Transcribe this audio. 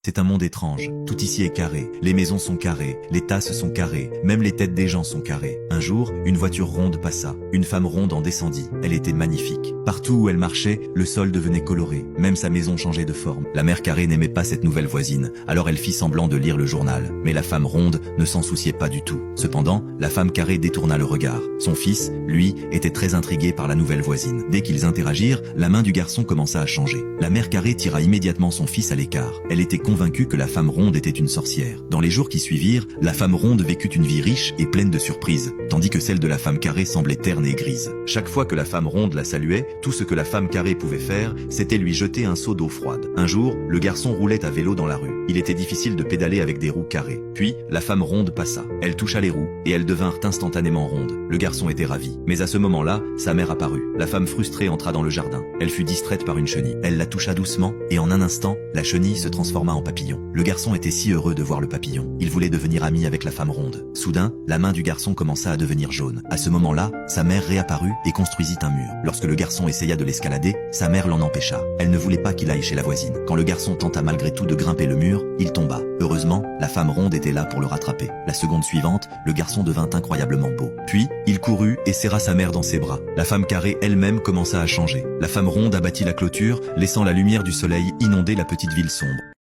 C'est un monde étrange. Tout ici est carré. Les maisons sont carrées, les tasses sont carrées, même les têtes des gens sont carrées. Un jour, une voiture ronde passa. Une femme ronde en descendit. Elle était magnifique. Partout où elle marchait, le sol devenait coloré. Même sa maison changeait de forme. La mère carrée n'aimait pas cette nouvelle voisine. Alors elle fit semblant de lire le journal. Mais la femme ronde ne s'en souciait pas du tout. Cependant, la femme carrée détourna le regard. Son fils, lui, était très intrigué par la nouvelle voisine. Dès qu'ils interagirent, la main du garçon commença à changer. La mère carrée tira immédiatement son fils à l'écart. Elle était convaincue que la femme ronde était une sorcière. Dans les jours qui suivirent, la femme ronde vécut une vie riche et pleine de surprises, tandis que celle de la femme carrée semblait terne et grise. Chaque fois que la femme ronde la saluait, tout ce que la femme carrée pouvait faire, c'était lui jeter un seau d'eau froide. Un jour, le garçon roulait à vélo dans la rue. Il était difficile de pédaler avec des roues carrées. Puis, la femme ronde passa. Elle toucha les roues, et elles devinrent instantanément rondes. Le garçon était ravi. Mais à ce moment-là, sa mère apparut. La femme frustrée entra dans le jardin. Elle fut distraite par une chenille. Elle la toucha doucement, et en un instant, la chenille se transforma en papillon. Le garçon était si heureux de voir le papillon. Il voulait devenir ami avec la femme ronde. Soudain, la main du garçon commença à devenir jaune. À ce moment-là, sa mère réapparut et construisit un mur. Lorsque le garçon essaya de l'escalader, sa mère l'en empêcha. Elle ne voulait pas qu'il aille chez la voisine. Quand le garçon tenta malgré tout de grimper le mur, il tomba. Heureusement, la femme ronde était là pour le rattraper. La seconde suivante, le garçon devint incroyablement beau. Puis, il courut et serra sa mère dans ses bras. La femme carrée elle-même commença à changer. La femme ronde abattit la clôture, laissant la lumière du soleil inonder la petite ville sombre.